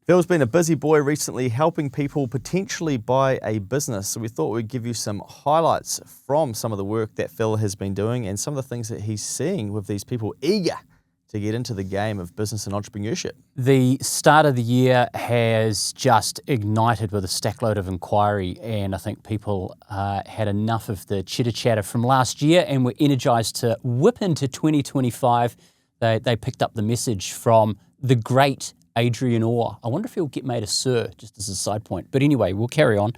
Phil's been a busy boy recently helping people potentially buy a business. So we thought we'd give you some highlights from some of the work that Phil has been doing and some of the things that he's seeing with these people eager to get into the game of business and entrepreneurship. The start of the year has just ignited with a stackload of inquiry, and I think people had enough of the chitter-chatter from last year and were energised to whip into 2025. They picked up the message from the great Adrian Orr. I wonder if he'll get made a sir, just as a side point. But anyway, we'll carry on.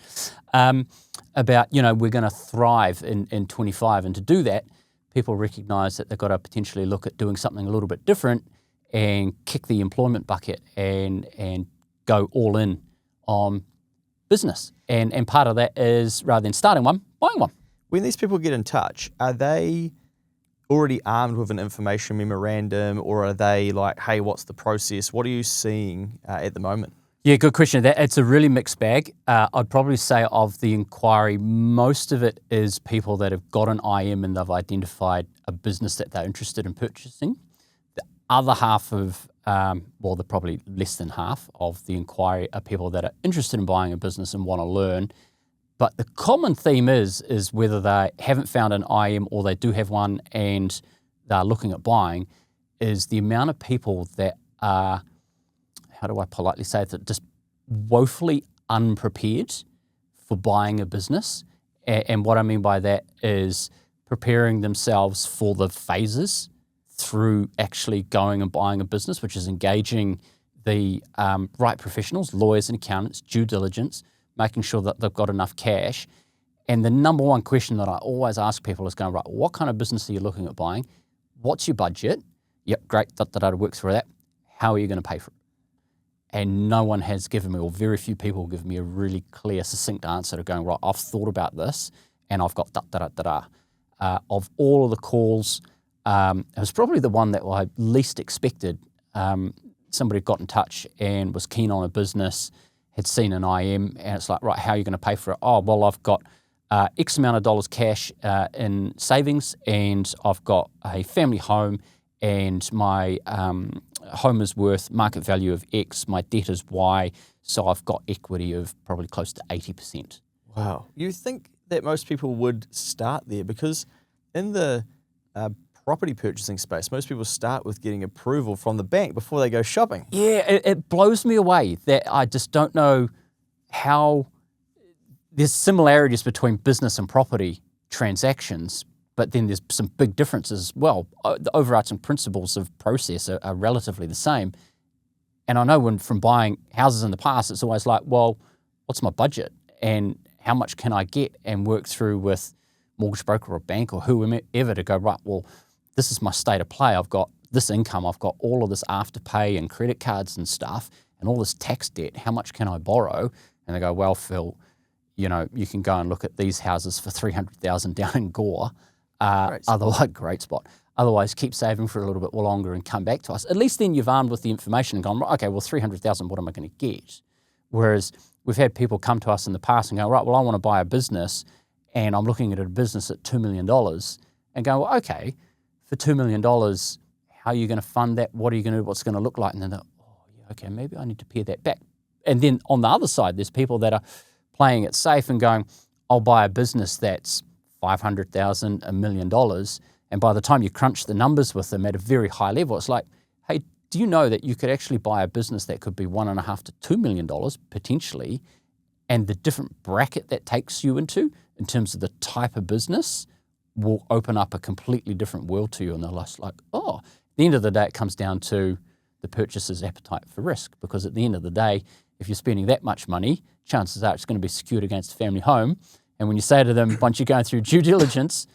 About, we're going to thrive in 25. And to do that, people recognise that they've got to potentially look at doing something a little bit different and kick the employment bucket and go all in on business. And part of that is, rather than starting one, buying one. When these people get in touch, are they already armed with an information memorandum, or are they like, hey, what's the process? What are you seeing at the moment? Yeah, good question. It's a really mixed bag. I'd probably say of the inquiry, most of it is people that have got an IM and they've identified a business that they're interested in purchasing. The other half of, they're probably less than half of the inquiry are people that are interested in buying a business and want to learn. But the common theme is whether they haven't found an IM or they do have one and they're looking at buying, is the amount of people that are, how do I politely say it, that just woefully unprepared for buying a business. And what I mean by that is preparing themselves for the phases through actually going and buying a business, which is engaging the right professionals, lawyers and accountants, due diligence, making sure that they've got enough cash. And the number one question that I always ask people is going, right, what kind of business are you looking at buying? What's your budget? Yep, great, that works through that. How are you going to pay for it? And no one has given me, or very few people have given me a really clear, succinct answer to going, right, I've thought about this and I've got Of all of the calls, it was probably the one that I least expected. Somebody got in touch and was keen on a business, had seen an IM, and it's like, right, how are you going to pay for it? Oh, well, I've got X amount of dollars cash in savings, and I've got a family home, and my home is worth market value of X, my debt is Y, so I've got equity of probably close to 80%. Wow. You think that most people would start there, because in the property purchasing space, most people start with getting approval from the bank before they go shopping. Yeah, it blows me away that I just don't know how there's similarities between business and property transactions, but then there's some big differences as well. The overarching principles of process are relatively the same. And I know from buying houses in the past, it's always like, well, what's my budget and how much can I get, and work through with mortgage broker or bank or whoever to go, right, well, this is my state of play. I've got this income. I've got all of this afterpay and credit cards and stuff and all this tax debt. How much can I borrow? And they go, well, Phil, you can go and look at these houses for $300,000 down in Gore. Otherwise, great spot. Otherwise, keep saving for a little bit longer and come back to us. At least then you've armed with the information and gone, okay, well, $300,000, what am I going to get? Whereas we've had people come to us in the past and go, right, well, I want to buy a business and I'm looking at a business at $2 million, and go, well, okay, for $2 million, how are you going to fund that? What are you going to do? What's it going to look like? And then they're, okay, maybe I need to pare that back. And then on the other side, there's people that are playing it safe and going, I'll buy a business that's $500,000, $1 million. And by the time you crunch the numbers with them at a very high level, it's like, hey, do you know that you could actually buy a business that could be $1.5 to $2 million potentially, and the different bracket that takes you into in terms of the type of business will open up a completely different world to you. And they're like, at the end of the day, it comes down to the purchaser's appetite for risk, because at the end of the day, if you're spending that much money, chances are it's going to be secured against a family home. And when you say to them, once you're going through due diligence,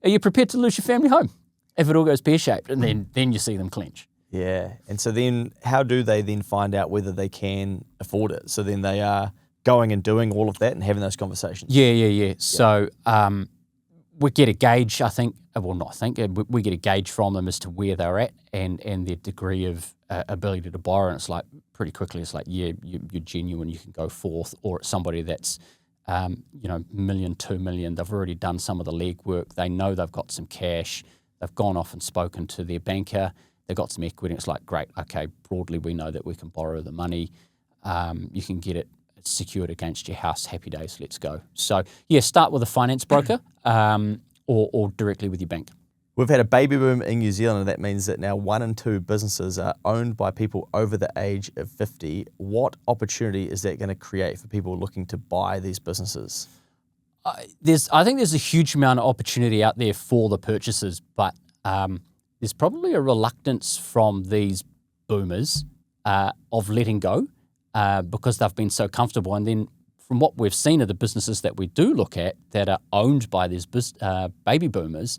are you prepared to lose your family home if it all goes pear-shaped? And then you see them clench. Yeah. And so then how do they then find out whether they can afford it? So then they are going and doing all of that and having those conversations. Yeah. So we get a gauge, we get a gauge from them as to where they're at and their degree of ability to borrow. And it's like, pretty quickly, it's like, yeah, you're genuine, you can go forth. Or it's somebody that's, $1 million, $2 million, they've already done some of the legwork. They know they've got some cash. They've gone off and spoken to their banker. They've got some equity. It's like, great, okay, broadly we know that we can borrow the money. you can get it secured against your house. Happy days, let's go. So yeah, start with a finance broker or directly with your bank. We've had a baby boom in New Zealand, and that means that now 1 in 2 businesses are owned by people over the age of 50. What opportunity is that going to create for people looking to buy these businesses? I think there's a huge amount of opportunity out there for the purchasers, but there's probably a reluctance from these boomers of letting go because they've been so comfortable. And then from what we've seen of the businesses that we do look at that are owned by these baby boomers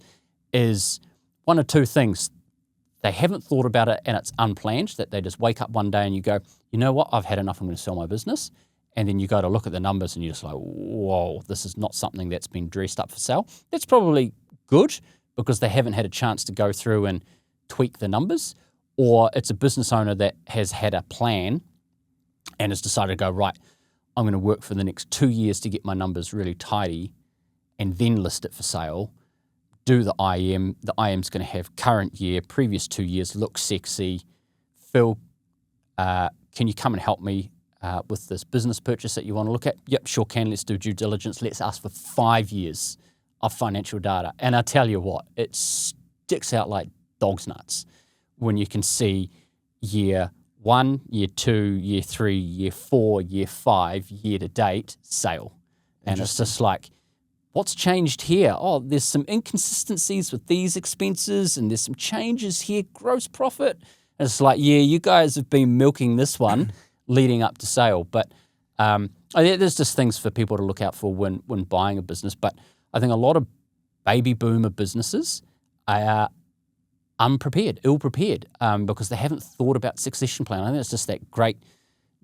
is one or two things. They haven't thought about it and it's unplanned, that they just wake up one day and you go, you know what, I've had enough, I'm going to sell my business. And then you go to look at the numbers and you're just like, whoa, this is not something that's been dressed up for sale. That's probably good because they haven't had a chance to go through and tweak the numbers, or it's a business owner that has had a plan and has decided to go, right, I'm going to work for the next 2 years to get my numbers really tidy and then list it for sale. Do the IM. The IM's going to have current year, previous 2 years, look sexy. Phil, can you come and help me with this business purchase that you want to look at? Yep, sure can. Let's do due diligence. Let's ask for 5 years of financial data. And I tell you what, it sticks out like dog's nuts when you can see year 1, year 2, year 3, year 4, year 5, year to date sale. And it's just like, what's changed here? Oh, there's some inconsistencies with these expenses and there's some changes here, gross profit. And it's like, yeah, you guys have been milking this one leading up to sale. But there's just things for people to look out for when buying a business. But I think a lot of baby boomer businesses are unprepared, ill-prepared, because they haven't thought about succession plan. I think it's just that great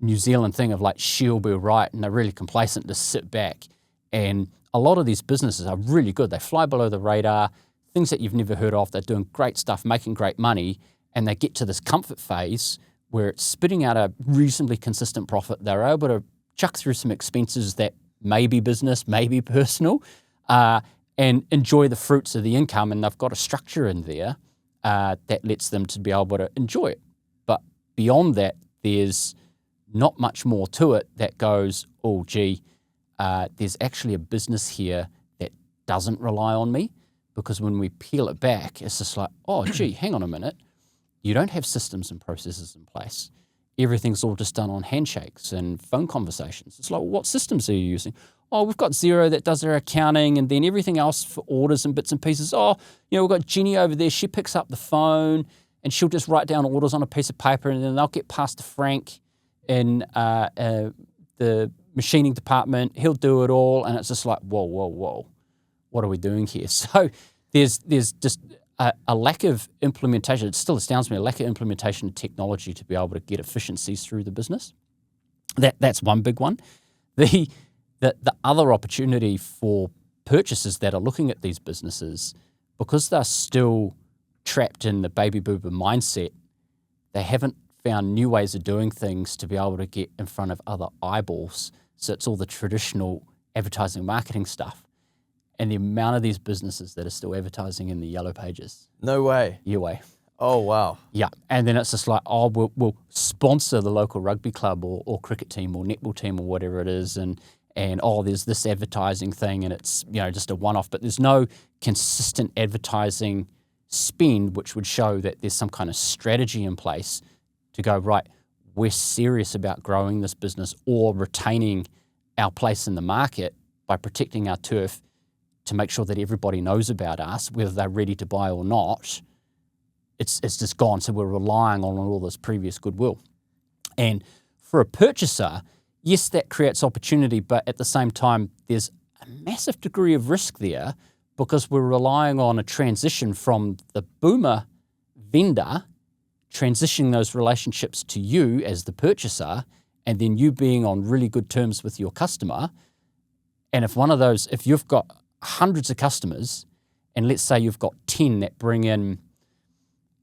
New Zealand thing of like, she'll be right, and they're really complacent to sit back. And a lot of these businesses are really good. They fly below the radar, things that you've never heard of. They're doing great stuff, making great money, and they get to this comfort phase where it's spitting out a reasonably consistent profit. They're able to chuck through some expenses that may be business, may be personal, and enjoy the fruits of the income. And they've got a structure in there that lets them to be able to enjoy it. But beyond that, there's not much more to it that goes, oh, gee, there's actually a business here that doesn't rely on me, because when we peel it back, it's just like, oh, gee, hang on a minute. You don't have systems and processes in place. Everything's all just done on handshakes and phone conversations. It's like, well, what systems are you using? Oh, we've got Xero that does our accounting, and then everything else for orders and bits and pieces. Oh, we've got Jenny over there. She picks up the phone and she'll just write down orders on a piece of paper, and then they'll get passed to Frank in the machining department. He'll do it all, and it's just like, whoa, what are we doing here? So there's just a lack of implementation. It still astounds me, a lack of implementation of technology to be able to get efficiencies through the business. That's one big one. The other opportunity for purchasers that are looking at these businesses, because they're still trapped in the baby boomer mindset, they haven't found new ways of doing things to be able to get in front of other eyeballs. So it's all the traditional advertising and marketing stuff. And the amount of these businesses that are still advertising in the yellow pages. No way. Your way. Oh, wow. Yeah. And then it's just like, oh, we'll sponsor the local rugby club or cricket team or netball team or whatever it is. And oh, there's this advertising thing, and it's, just a one-off. But there's no consistent advertising spend which would show that there's some kind of strategy in place to go, right, we're serious about growing this business or retaining our place in the market by protecting our turf to make sure that everybody knows about us, whether they're ready to buy or not. It's just gone. So we're relying on all this previous goodwill. And for a purchaser, yes, that creates opportunity, but at the same time, there's a massive degree of risk there, because we're relying on a transition from the boomer vendor transitioning those relationships to you as the purchaser, and then you being on really good terms with your customer. And if you've got hundreds of customers, and let's say you've got 10 that bring in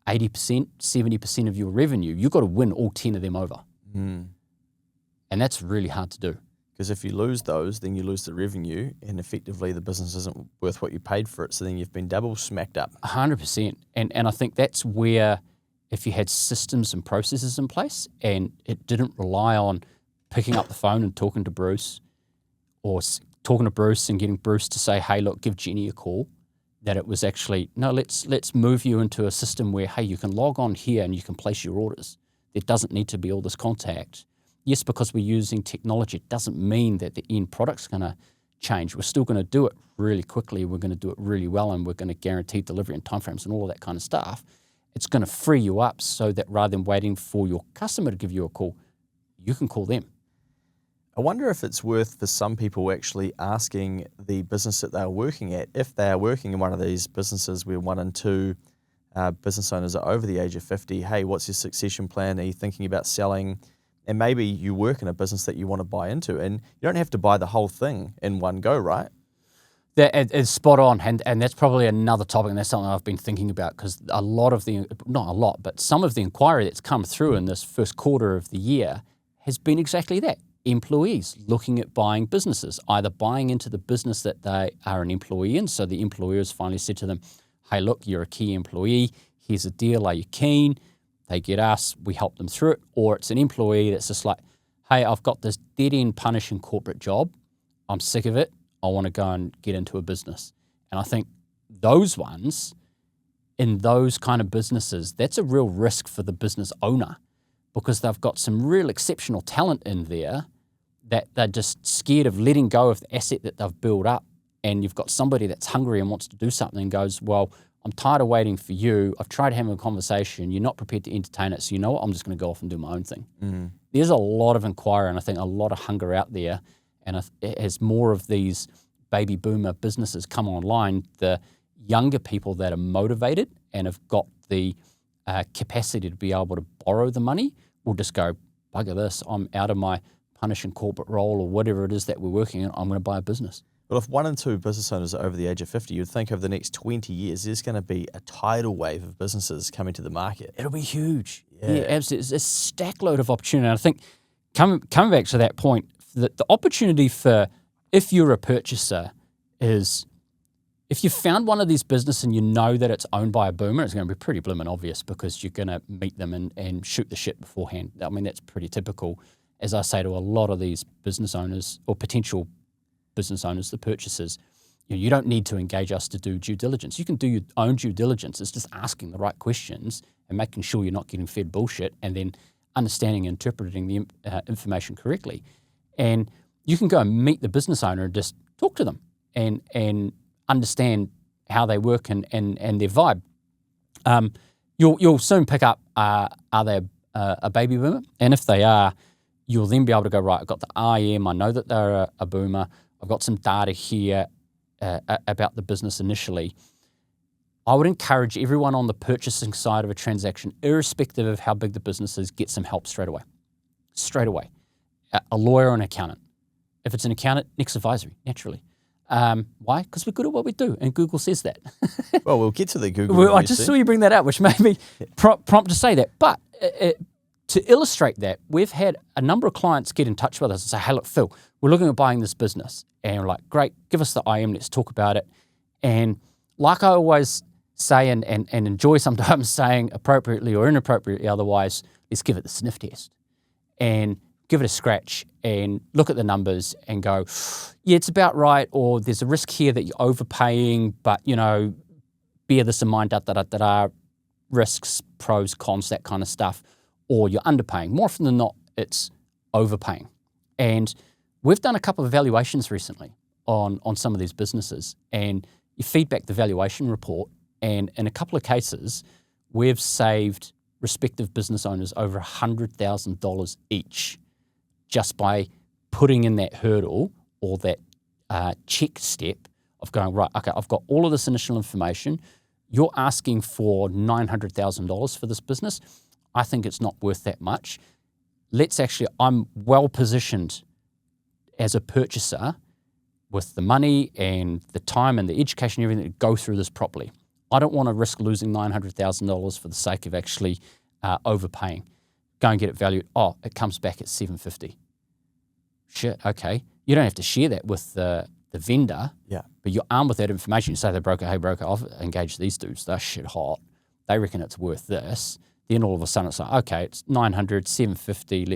80%, 70% of your revenue, you've got to win all 10 of them over. And that's really hard to do. Because if you lose those, then you lose the revenue, and effectively the business isn't worth what you paid for it. So then you've been double smacked up. 100%. And I think that's where, if you had systems and processes in place and it didn't rely on picking up the phone and talking to Bruce, or talking to Bruce and getting Bruce to say, hey, look, give Jenny a call, that it was actually, no, let's move you into a system where, hey, you can log on here and you can place your orders. There doesn't need to be all this contact. Yes, because we're using technology, it doesn't mean that the end product's going to change. We're still going to do it really quickly. We're going to do it really well, and we're going to guarantee delivery and timeframes and all of that kind of stuff. It's going to free you up so that rather than waiting for your customer to give you a call, you can call them. I wonder if it's worth for some people actually asking the business that they're working at, if they are working in one of these businesses where 1 and 2 business owners are over the age of 50, hey, what's your succession plan? Are you thinking about selling? And maybe you work in a business that you want to buy into, and you don't have to buy the whole thing in one go, right? That is spot on, and that's probably another topic, and that's something I've been thinking about, because a lot of the, not a lot, but some of the inquiry that's come through in this first quarter of the year has been exactly that. Employees looking at buying businesses, either buying into the business that they are an employee in, so the employer has finally said to them, hey, look, you're a key employee, here's a deal, are you keen? They get us, we help them through it. Or it's an employee that's just like, hey, I've got this dead-end punishing corporate job, I'm sick of it, I want to go and get into a business. And I think those ones, in those kind of businesses, that's a real risk for the business owner, because they've got some real exceptional talent in there that they're just scared of letting go of the asset that they've built up. And you've got somebody that's hungry and wants to do something and goes, well, I'm tired of waiting for you. I've tried having a conversation. You're not prepared to entertain it. So you know what? I'm just going to go off and do my own thing. Mm. There's a lot of inquiry, and I think a lot of hunger out there. And as more of these baby boomer businesses come online, the younger people that are motivated and have got the capacity to be able to borrow the money will just go, bugger this, I'm out of my punishing corporate role or whatever it is that we're working on, I'm going to buy a business. Well, if 1 and 2 business owners are over the age of 50, you'd think over the next 20 years, there's going to be a tidal wave of businesses coming to the market. It'll be huge. Yeah, absolutely. It's a stack load of opportunity. And I think coming back to that point, the opportunity for, if you're a purchaser, is if you found one of these businesses and you know that it's owned by a boomer, it's going to be pretty blooming obvious, because you're going to meet them and shoot the shit beforehand. I mean, that's pretty typical. As I say to a lot of these business owners or potential business owners, the purchasers, you don't need to engage us to do due diligence. You can do your own due diligence. It's just asking the right questions and making sure you're not getting fed bullshit, and then understanding and interpreting the information correctly. And you can go and meet the business owner and just talk to them and understand how they work and their vibe. You'll soon pick up, are they a baby boomer? And if they are, you'll then be able to go, right, I've got the IM, I know that they're a boomer, I've got some data here about the business initially. I would encourage everyone on the purchasing side of a transaction, irrespective of how big the business is, get some help straight away. Straight away. A lawyer or an accountant. If it's an accountant, Next Advisory, naturally. Why? Because we're good at what we do, and Google says that. Well, we'll get to the Google. Well, I just saw you bring that up, which made me prompt to say that. But to illustrate that, we've had a number of clients get in touch with us and say, hey, look, Phil, we're looking at buying this business. And we're like, great, give us the IM, let's talk about it. And like I always say and enjoy sometimes saying appropriately or inappropriately otherwise, let's give it the sniff test. And give it a scratch and look at the numbers and go, yeah, it's about right, or there's a risk here that you're overpaying, but, bear this in mind, risks, pros, cons, that kind of stuff, or you're underpaying. More often than not, it's overpaying. And we've done a couple of evaluations recently on some of these businesses, and you feedback the valuation report, and in a couple of cases, we've saved respective business owners over $100,000 each just by putting in that hurdle or that check step of going, right, okay, I've got all of this initial information. You're asking for $900,000 for this business. I think it's not worth that much. I'm well positioned as a purchaser with the money and the time and the education and everything to go through this properly. I don't want to risk losing $900,000 for the sake of actually overpaying. Go and get it valued. Oh, it comes back at $750. Shit, okay. You don't have to share that with the vendor, but you're armed with that information. You say to the broker, hey, broker, I've engaged these dudes. They're shit hot. They reckon it's worth this. Then all of a sudden it's like, okay, it's $900, $750.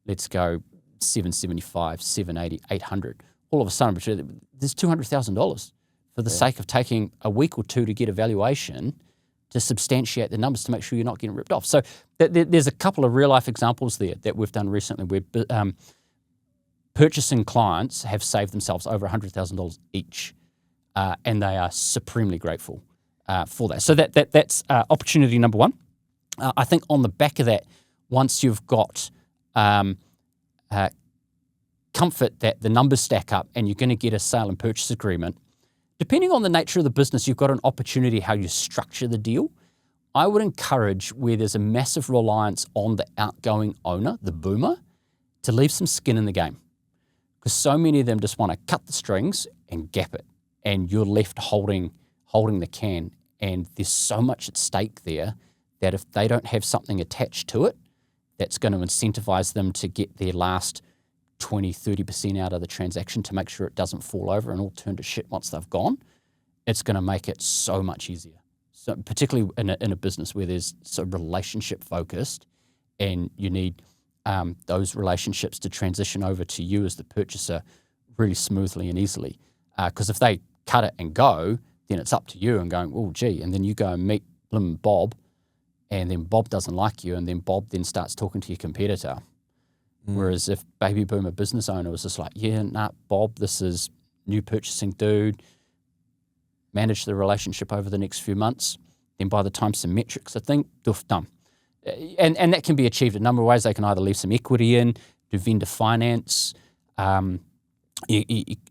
Let's go 775, 780, 800. All of a sudden, there's $200,000 for the sake of taking a week or two to get a valuation to substantiate the numbers to make sure you're not getting ripped off. So there's a couple of real-life examples there that we've done recently where purchasing clients have saved themselves over $100,000 each, and they are supremely grateful for that. So that's opportunity number one. I think on the back of that, once you've got comfort that the numbers stack up and you're going to get a sale and purchase agreement, depending on the nature of the business, you've got an opportunity how you structure the deal. I would encourage, where there's a massive reliance on the outgoing owner, the boomer, to leave some skin in the game. Because so many of them just want to cut the strings and gap it. And you're left holding the can. And there's so much at stake there that if they don't have something attached to it, that's going to incentivize them to get their last 20, 30% out of the transaction to make sure it doesn't fall over and all turn to shit once they've gone. It's going to make it so much easier. So particularly in a business where there's so relationship focused and you need those relationships to transition over to you as the purchaser really smoothly and easily. Because if they cut it and go, then it's up to you and going, oh, gee, and then you go and meet Bob, and then Bob doesn't like you, and then Bob then starts talking to your competitor. Whereas if baby boomer business owner was just like, yeah, nah, Bob, this is new purchasing dude, manage the relationship over the next few months, then by the time some metrics are done. And that can be achieved a number of ways. They can either leave some equity in, do vendor finance,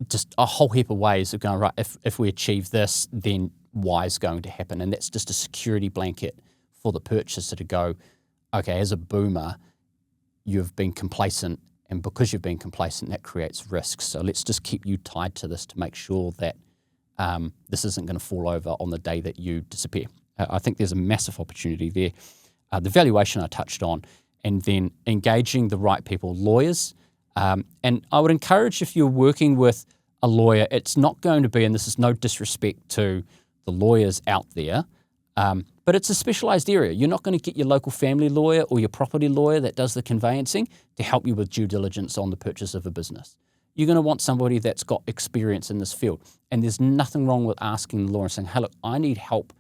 just a whole heap of ways of going, right, if we achieve this, then Y is going to happen. And that's just a security blanket for the purchaser to go, okay, as a boomer, you've been complacent, and because you've been complacent, that creates risks. So let's just keep you tied to this to make sure that this isn't going to fall over on the day that you disappear. I think there's a massive opportunity there. The valuation I touched on, and then engaging the right people, lawyers. And I would encourage, if you're working with a lawyer, it's not going to be, and this is no disrespect to the lawyers out there, but it's a specialised area. You're not going to get your local family lawyer or your property lawyer that does the conveyancing to help you with due diligence on the purchase of a business. You're going to want somebody that's got experience in this field. And there's nothing wrong with asking the lawyer and saying, hey, look, I need help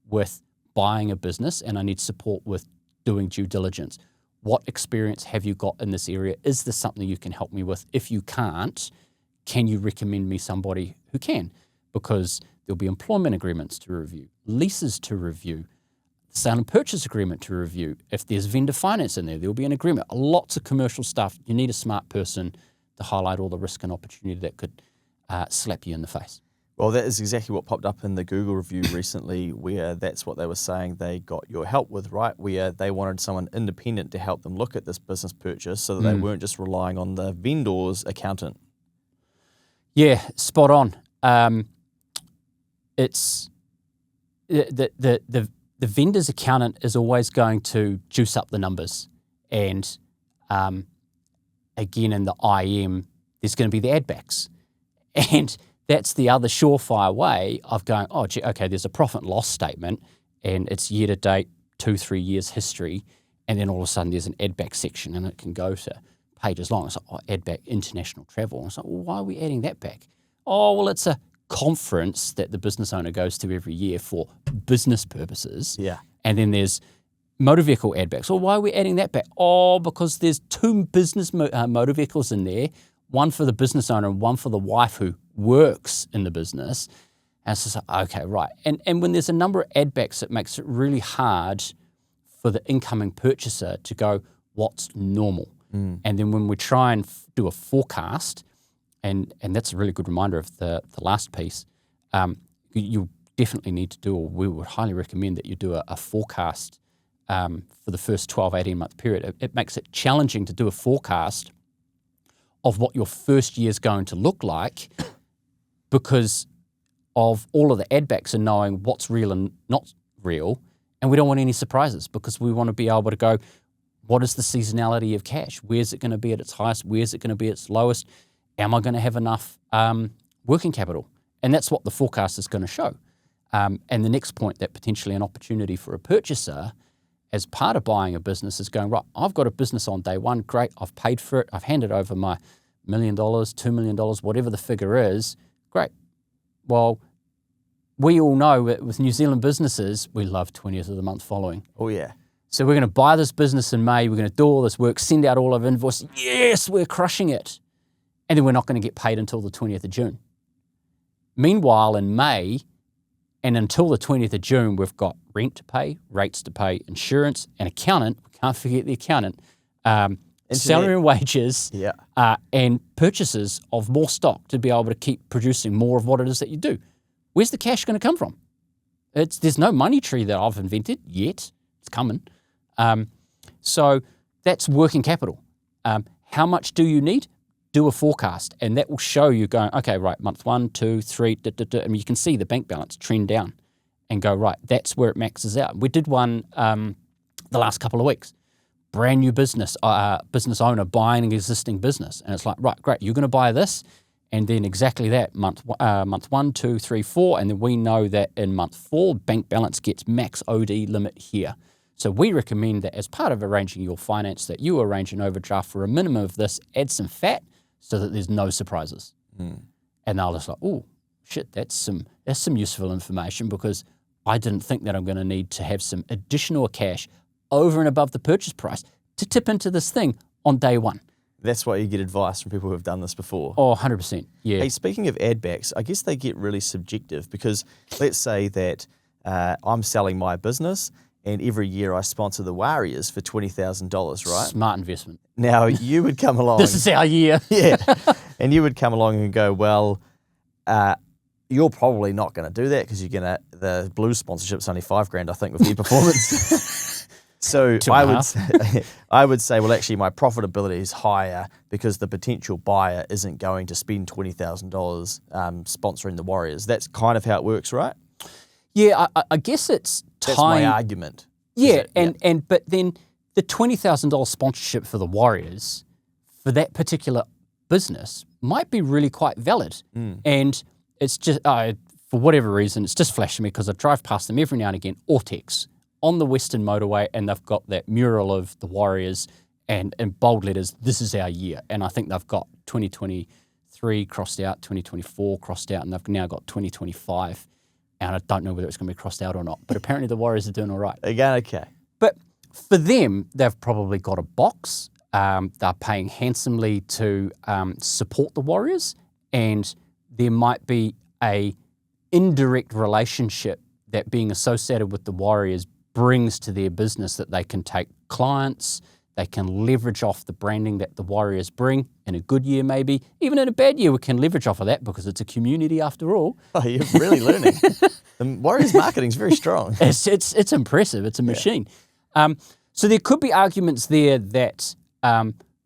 with buying a business and I need support with doing due diligence. What experience have you got in this area? Is this something you can help me with? If you can't, can you recommend me somebody who can? Because there'll be employment agreements to review, leases to review, sale and purchase agreement to review. If there's vendor finance in there, there'll be an agreement. Lots of commercial stuff. You need a smart person to highlight all the risk and opportunity that could slap you in the face. Well, that is exactly what popped up in the Google review recently, where that's what they were saying they got your help with, right? Where they wanted someone independent to help them look at this business purchase so that they weren't just relying on the vendor's accountant. Yeah, spot on. It's the vendor's accountant is always going to juice up the numbers. And again, in the IM, there's going to be the add backs. And that's the other surefire way of going, oh, gee, okay, there's a profit and loss statement and it's year to date, 2-3 years history. And then all of a sudden there's an add back section and it can go to pages long. It's like, oh, add back international travel. And it's like, well, why are we adding that back? Oh, well, it's a conference that the business owner goes to every year for business purposes. Yeah. And then there's motor vehicle add backs. Well, why are we adding that back? Oh, because there's 2 business motor vehicles in there, one for the business owner and one for the wife who works in the business. And it's just like, okay, right. And when there's a number of add backs, it makes it really hard for the incoming purchaser to go, what's normal? And then when we try and do a forecast, and that's a really good reminder of the last piece, you definitely need to do, or we would highly recommend that you do a forecast for the first 12, 18-month period. It makes it challenging to do a forecast of what your first year is going to look like because of all of the add backs and knowing what's real and not real. And we don't want any surprises because we want to be able to go, what is the seasonality of cash? Where's it going to be at its highest? Where's it going to be at its lowest? Am I going to have enough working capital? And that's what the forecast is going to show. And the next point, that potentially an opportunity for a purchaser, as part of buying a business is going, right, I've got a business on day one, great, I've paid for it, I've handed over my $1 million, $2 million, whatever the figure is, great. Well, we all know that with New Zealand businesses, we love 20th of the month following. Oh, yeah. So we're going to buy this business in May, we're going to do all this work, send out all of invoices, yes, we're crushing it. And then we're not going to get paid until the 20th of June. Meanwhile, in May, and until the 20th of June, we've got rent to pay, rates to pay, insurance, an accountant, we can't forget the accountant, salary and wages, and purchases of more stock to be able to keep producing more of what it is that you do. Where's the cash going to come from? There's no money tree that I've invented yet. It's coming. So that's working capital. How much do you need? Do a forecast, and that will show you going, okay, right, month 1, 2, 3, and you can see the bank balance trend down and go, right, that's where it maxes out. We did one the last couple of weeks. Brand new business owner buying an existing business. And it's like, right, great, you're going to buy this. And then exactly that, month 1, 2, 3, 4. And then we know that in month 4, bank balance gets max OD limit here. So we recommend that as part of arranging your finance, that you arrange an overdraft for a minimum of this, add some fat so that there's no surprises. And they're just like, oh, shit, that's some useful information, because I didn't think that I'm going to need to have some additional cash over and above the purchase price to tip into this thing on day one. That's why you get advice from people who have done this before. Oh, 100%, yeah. Hey, speaking of add backs, I guess they get really subjective, because let's say that I'm selling my business and every year I sponsor the Warriors for $20,000, right? Smart investment. Now, you would come along. This is our year. Yeah. And you would come along and go, well, you're probably not going to do that, because the Blues sponsorship's only $5,000, I think, with their performance. So I would say, well, actually, my profitability is higher because the potential buyer isn't going to spend $20,000 sponsoring the Warriors. That's kind of how it works, right? Yeah, I guess it's time. That's my argument. Yeah, but then the $20,000 sponsorship for the Warriors for that particular business might be really quite valid. And it's just, for whatever reason, it's just flashing me, because I drive past them every now and again, Ortex, on the Western Motorway, and they've got that mural of the Warriors and in bold letters, this is our year. And I think they've got 2023 crossed out, 2024 crossed out, and they've now got 2025. And I don't know whether it's going to be crossed out or not. But apparently the Warriors are doing all right. Again, okay. But for them, they've probably got a box. They're paying handsomely to support the Warriors. And there might be a indirect relationship that being associated with the Warriors brings to their business, that they can take clients, they can leverage off the branding that the Warriors bring in a good year maybe. Even in a bad year, we can leverage off of that, because it's a community after all. Oh, you're really learning. The Warriors marketing is very strong. It's impressive. It's a machine. So there could be arguments there that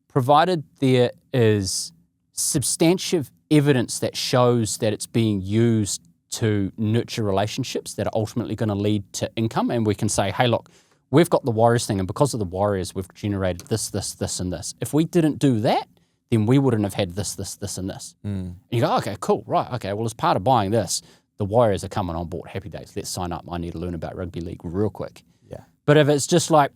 provided there is substantive evidence that shows that it's being used to nurture relationships that are ultimately going to lead to income, and we can say, hey, look, we've got the Warriors thing, and because of the Warriors, we've generated this, this, this, and this. If we didn't do that, then we wouldn't have had this, this, this, and this. And you go, okay, cool, right, okay, well, as part of buying this, the Warriors are coming on board. Happy days, let's sign up. I need to learn about rugby league real quick. Yeah. But if it's just like,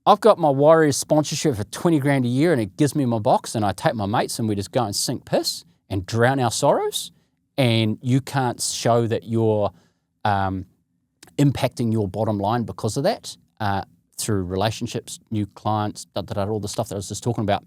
I've got my Warriors sponsorship for $20,000 a year, and it gives me my box, and I take my mates and we just go and sink piss and drown our sorrows, and you can't show that you're impacting your bottom line because of that, through relationships, new clients, all the stuff that I was just talking about,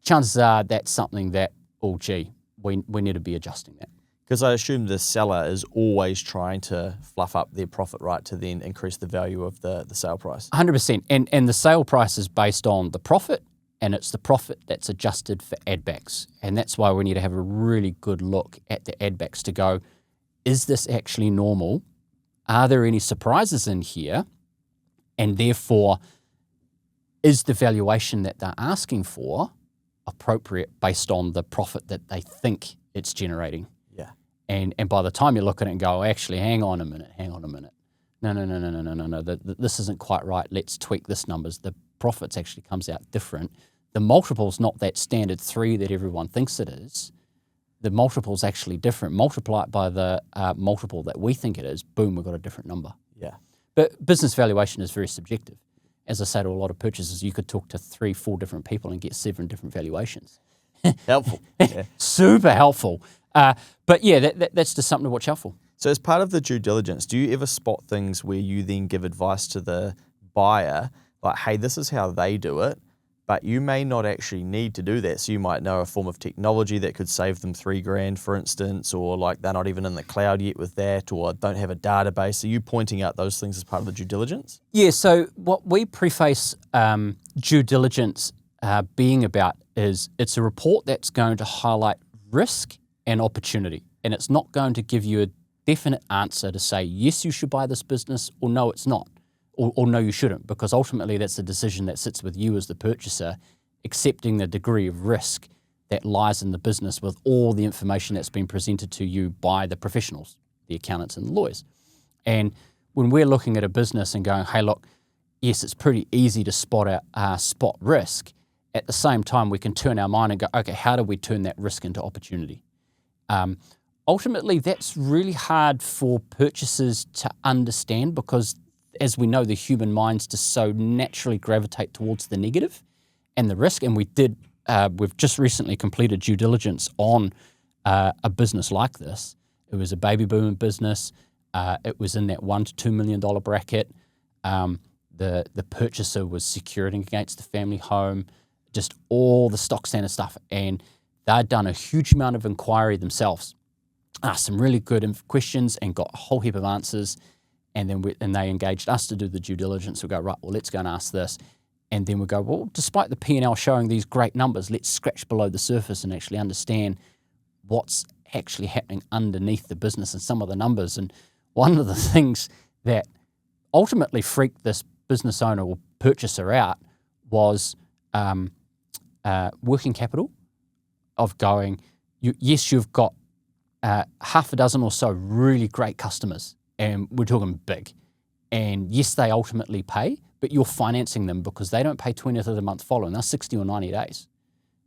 chances are that's something that, oh gee, we need to be adjusting that. Because I assume the seller is always trying to fluff up their profit, right, to then increase the value of the sale price. 100%. And the sale price is based on the profit, and it's the profit that's adjusted for add backs. And that's why we need to have a really good look at the add backs to go, is this actually normal? Are there any surprises in here? And therefore, is the valuation that they're asking for appropriate based on the profit that they think it's generating? Yeah. And by the time you look at it and go, actually, hang on a minute. No, this isn't quite right. Let's tweak this numbers. The profits actually comes out different. The multiple's not that standard 3 that everyone thinks it is. The multiple's actually different. Multiply it by the multiple that we think it is. Boom, we've got a different number. Yeah. But business valuation is very subjective. As I say to a lot of purchasers, you could talk to 3-4 different people and get 7 different valuations. Helpful. Yeah. Super helpful. But yeah, that's just something to watch out for. So as part of the due diligence, do you ever spot things where you then give advice to the buyer, like, hey, this is how they do it, but you may not actually need to do that. So you might know a form of technology that could save them $3,000, for instance, or like they're not even in the cloud yet with that, or don't have a database. Are you pointing out those things as part of the due diligence? Yeah, so what we preface due diligence being about is it's a report that's going to highlight risk and opportunity. And it's not going to give you a definite answer to say, yes, you should buy this business, or no, it's not, or no, you shouldn't, because ultimately that's a decision that sits with you as the purchaser, accepting the degree of risk that lies in the business with all the information that's been presented to you by the professionals, the accountants and the lawyers. And when we're looking at a business and going, hey, look, yes, it's pretty easy to spot risk. At the same time, we can turn our mind and go, okay, how do we turn that risk into opportunity? Ultimately, that's really hard for purchasers to understand because, as we know, the human minds just so naturally gravitate towards the negative and the risk. And we've just recently completed due diligence on a business like this. It was a baby boomer business. It was in that $1 to $2 million bracket. The purchaser was securing against the family home, just all the stock standard stuff. And they'd done a huge amount of inquiry themselves, asked some really good questions and got a whole heap of answers. And then they engaged us to do the due diligence. We go, right, well, let's go and ask this. And then we go, well, despite the P&L showing these great numbers, let's scratch below the surface and actually understand what's actually happening underneath the business and some of the numbers. And one of the things that ultimately freaked this business owner or purchaser out was working capital of going, yes, you've got half a dozen or so really great customers, and we're talking big. And yes, they ultimately pay, but you're financing them because they don't pay 20th of the month following. They're 60 or 90 days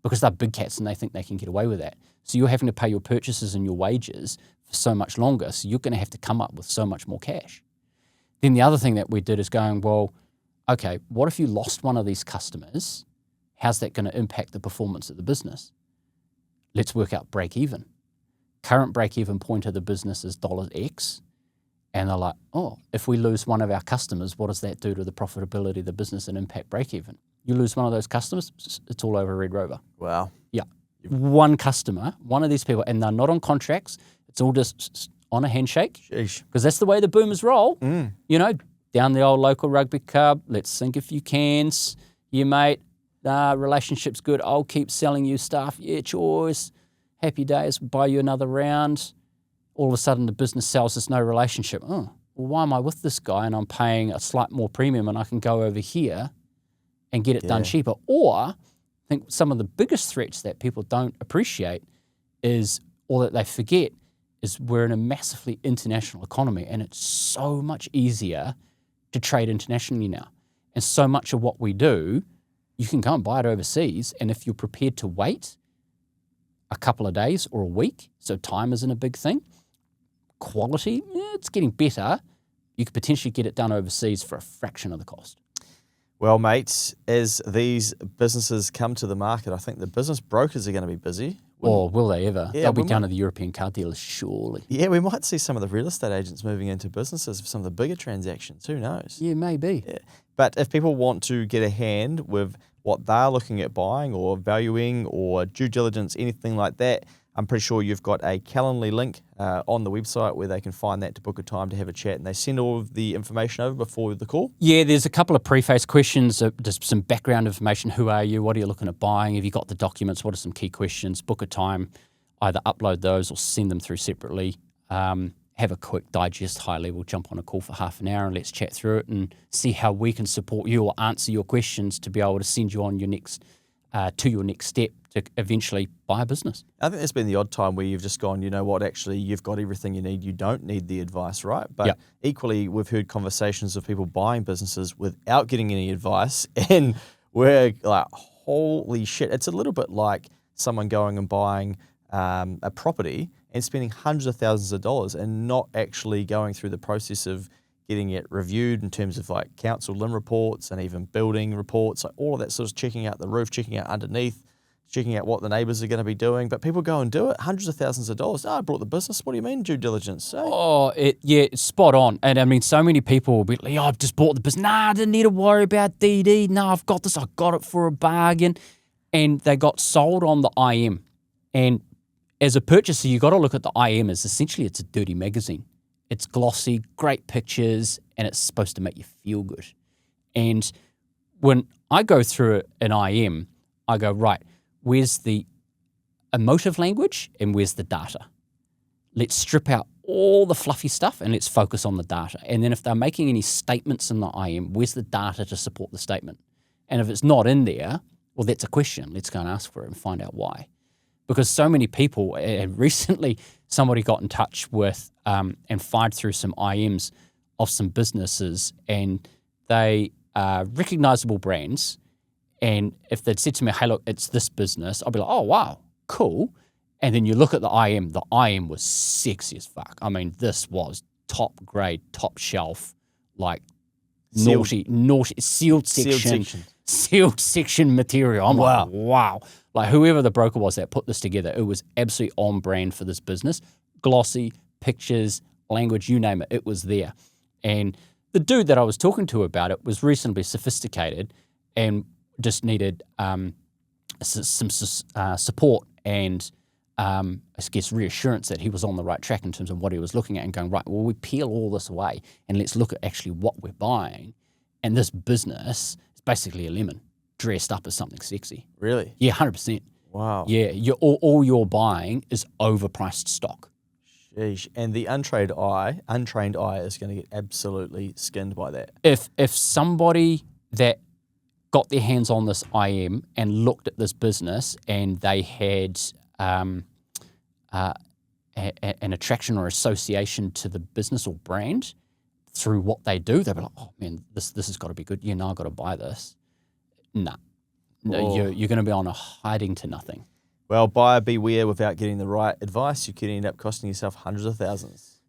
because they're big cats and they think they can get away with that. So you're having to pay your purchases and your wages for so much longer. So you're going to have to come up with so much more cash. Then the other thing that we did is going, well, okay, what if you lost one of these customers? How's that going to impact the performance of the business? Let's work out break even. Current break even point of the business is $X. And they're like, oh, if we lose one of our customers, what does that do to the profitability of the business and impact break even? You lose one of those customers, it's all over Red Rover. Wow. Yeah. One customer, one of these people, and they're not on contracts. It's all just on a handshake. Sheesh. Because that's the way the boomers roll. You know, down the old local rugby club, let's sink a few cans. Yeah, mate, relationship's good. I'll keep selling you stuff. Yeah, choice. Happy days, buy you another round. All of a sudden the business sells, there's no relationship. Oh, well, why am I with this guy and I'm paying a slight more premium and I can go over here and get it done cheaper? Or I think some of the biggest threats that people don't appreciate is, or that they forget, is we're in a massively international economy and it's so much easier to trade internationally now. And so much of what we do, you can go and buy it overseas, and if you're prepared to wait a couple of days or a week, so time isn't a big thing, quality, it's getting better, you could potentially get it done overseas for a fraction of the cost. Well, mate, as these businesses come to the market, I think the business brokers are going to be busy. Or will they ever? Yeah, They'll be down to the European car dealers, surely. Yeah, we might see some of the real estate agents moving into businesses for some of the bigger transactions. Who knows? Yeah, maybe. Yeah. But if people want to get a hand with what they're looking at buying or valuing or due diligence, anything like that, I'm pretty sure you've got a Calendly link on the website where they can find that to book a time to have a chat, and they send all of the information over before the call. Yeah, there's a couple of preface questions, just some background information. Who are you? What are you looking at buying? Have you got the documents? What are some key questions? Book a time, either upload those or send them through separately. Have a quick digest, high level, jump on a call for half an hour and let's chat through it and see how we can support you or answer your questions to be able to send you on your next step to eventually buy a business. I think there's been the odd time where you've just gone, you know what, actually you've got everything you need. You don't need the advice, right? But equally, we've heard conversations of people buying businesses without getting any advice, and we're like, holy shit. It's a little bit like someone going and buying a property and spending hundreds of thousands of dollars and not actually going through the process of getting it reviewed in terms of like council LIM reports and even building reports, like all of that sort of checking out the roof, checking out underneath, checking out what the neighbours are going to be doing. But people go and do it, hundreds of thousands of dollars. Oh, I brought the business. What do you mean due diligence? Hey. Oh, it's spot on. And I mean, so many people will be like, I've just bought the business. Nah, I didn't need to worry about DD. No, I've got this. I got it for a bargain. And they got sold on the IM. And as a purchaser, you got to look at the IM as essentially it's a dirty magazine. It's glossy, great pictures, and it's supposed to make you feel good. And when I go through an IM, I go, right, where's the emotive language and where's the data? Let's strip out all the fluffy stuff and let's focus on the data. And then if they're making any statements in the IM, where's the data to support the statement? And if it's not in there, well, that's a question. Let's go and ask for it and find out why. Because so many people, and recently somebody got in touch with and fired through some IMs of some businesses, and they are recognizable brands. And if they'd said to me, hey, look, it's this business, I'd be like, oh, wow, cool. And then you look at the IM was sexy as fuck. I mean, this was top grade, top shelf, like naughty, sealed section material. I'm like, wow. Like whoever the broker was that put this together, it was absolutely on brand for this business. Glossy, pictures, language, you name it, it was there. And the dude that I was talking to about it was reasonably sophisticated and just needed some support and I guess reassurance that he was on the right track in terms of what he was looking at and going, right, well, we peel all this away and let's look at actually what we're buying. And this business is basically a lemon dressed up as something sexy. Really? Yeah, 100%. Wow. Yeah, all you're buying is overpriced stock. Sheesh. And the untrained eye is going to get absolutely skinned by that. If somebody that got their hands on this IM and looked at this business and they had an attraction or association to the business or brand through what they do, they'll be like, oh man, this has got to be good. Yeah, no, I've got to buy this. Nah. No, you're going to be on a hiding to nothing. Well, buyer beware, without getting the right advice, you could end up costing yourself hundreds of thousands.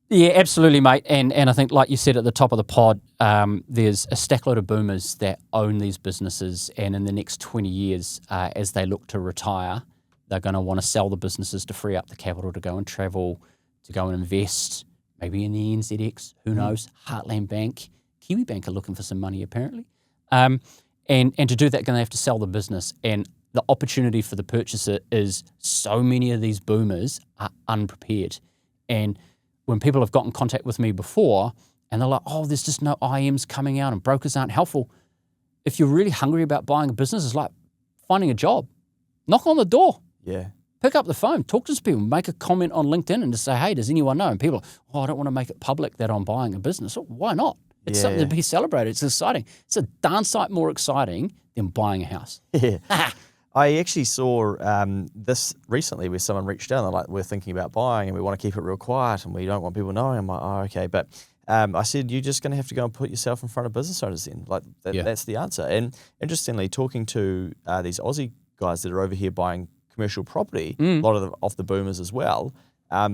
Yeah, absolutely, mate. And I think, like you said at the top of the pod, there's a stackload of boomers that own these businesses, and in the next 20 years, as they look to retire, they're going to want to sell the businesses to free up the capital to go and travel, to go and invest, maybe in the NZX, who knows, Heartland Bank, Kiwi Bank are looking for some money apparently. And to do that, going to have to sell the business. And the opportunity for the purchaser is so many of these boomers are unprepared. And when people have got in contact with me before and they're like, oh, there's just no IMs coming out and brokers aren't helpful. If you're really hungry about buying a business, it's like finding a job. Knock on the door. Yeah. Pick up the phone, talk to some people, make a comment on LinkedIn and just say, hey, does anyone know? And people are, oh, I don't want to make it public that I'm buying a business. Oh, why not? It's something to be celebrated. It's exciting. It's a darn sight more exciting than buying a house. Yeah. I actually saw this recently where someone reached out and they're like, we're thinking about buying and we want to keep it real quiet and we don't want people knowing. I'm like, oh, okay. But I said, you're just going to have to go and put yourself in front of business owners then. Like that's the answer. And interestingly, talking to these Aussie guys that are over here buying commercial property, a lot of off the boomers as well, I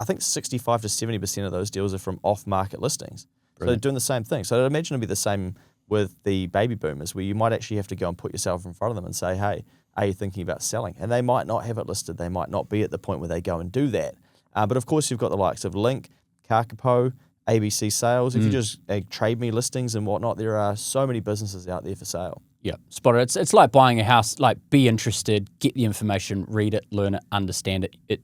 think 65 to 70% of those deals are from off-market listings. Brilliant. So they're doing the same thing. So I'd imagine it'd be the same with the baby boomers, where you might actually have to go and put yourself in front of them and say, hey, are you thinking about selling? And they might not have it listed. They might not be at the point where they go and do that. But of course, you've got the likes of Link, Kakapo, ABC Sales. If you just trade me listings and whatnot, there are so many businesses out there for sale. Yeah, spot it. It's like buying a house. Like, be interested, get the information, read it, learn it, understand it.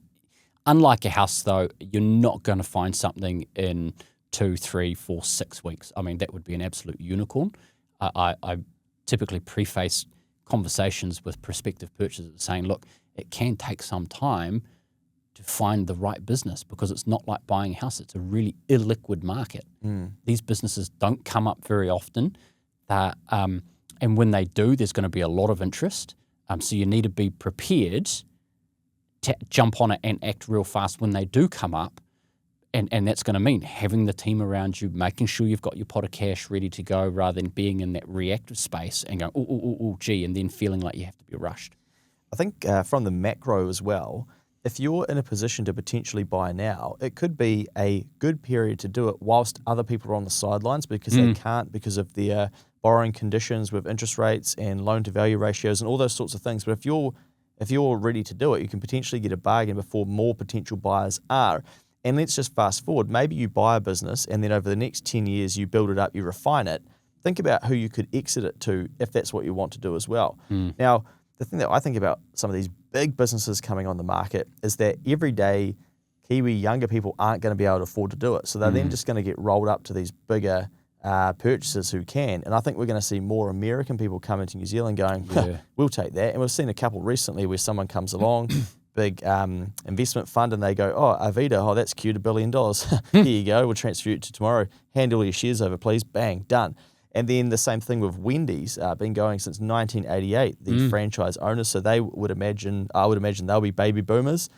Unlike a house, though, you're not going to find something in 2, 3, 4, 6 weeks. I mean, that would be an absolute unicorn. I typically preface conversations with prospective purchasers saying, look, it can take some time to find the right business because it's not like buying a house. It's a really illiquid market. These businesses don't come up very often. And when they do, there's going to be a lot of interest. So you need to be prepared to jump on it and act real fast when they do come up. And that's going to mean having the team around you, making sure you've got your pot of cash ready to go rather than being in that reactive space and going, gee, and then feeling like you have to be rushed. I think from the macro as well, if you're in a position to potentially buy now, it could be a good period to do it whilst other people are on the sidelines because they can't because of their borrowing conditions with interest rates and loan to value ratios and all those sorts of things. But if you're ready to do it, you can potentially get a bargain before more potential buyers are. And let's just fast forward. Maybe you buy a business and then over the next 10 years, you build it up, you refine it. Think about who you could exit it to if that's what you want to do as well. Now, the thing that I think about some of these big businesses coming on the market is that every day Kiwi younger people aren't going to be able to afford to do it. So they're then just going to get rolled up to these bigger purchasers who can. And I think we're going to see more American people come into New Zealand going, we'll take that. And we've seen a couple recently where someone comes along, big investment fund, and they go, oh, Arvida, oh, that's cute, $1 billion. Here you go, we'll transfer it to tomorrow. Hand all your shares over, please. Bang, done. And then the same thing with Wendy's, been going since 1988, the franchise owners. So I would imagine they'll be baby boomers.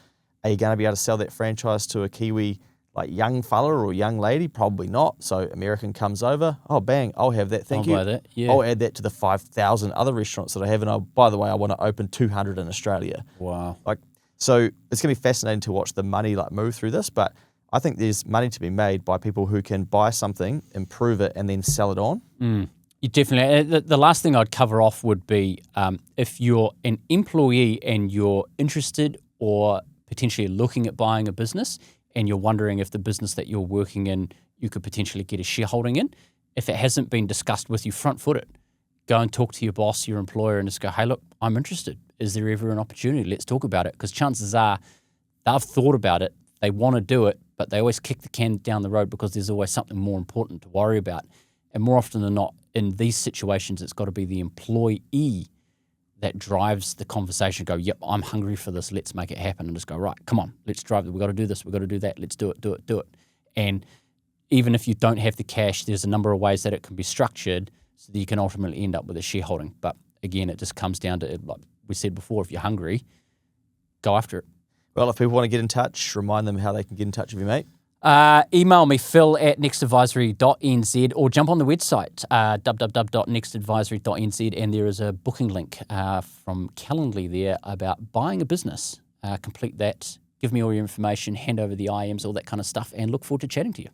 Are you going to be able to sell that franchise to a Kiwi like young fella or young lady? Probably not. So American comes over, oh bang, I'll have that, thank you. Buy that, yeah. I'll add that to the 5,000 other restaurants that I have. And by the way, I want to open 200 in Australia. Wow. So it's going to be fascinating to watch the money move through this, but I think there's money to be made by people who can buy something, improve it, and then sell it on. You definitely. The last thing I'd cover off would be if you're an employee and you're interested or potentially looking at buying a business and you're wondering if the business that you're working in, you could potentially get a shareholding in. If it hasn't been discussed with you, front foot it. Go and talk to your boss, your employer, and just go, hey, look, I'm interested. Is there ever an opportunity? Let's talk about it. Because chances are they've thought about it, they want to do it, but they always kick the can down the road because there's always something more important to worry about. And more often than not, in these situations, it's got to be the employee that drives the conversation. Go, yep, I'm hungry for this. Let's make it happen. And just go, right, come on, let's drive it. We've got to do this. We've got to do that. Let's do it. And even if you don't have the cash, there's a number of ways that it can be structured so that you can ultimately end up with a shareholding. But again, it just comes down to, like we said before, if you're hungry, go after it. Well, if people want to get in touch, remind them how they can get in touch with you, mate. Email me, phil@nextadvisory.nz, or jump on the website, www.nextadvisory.nz, and there is a booking link from Calendly there about buying a business. Complete that, give me all your information, hand over the IMs, all that kind of stuff, and look forward to chatting to you.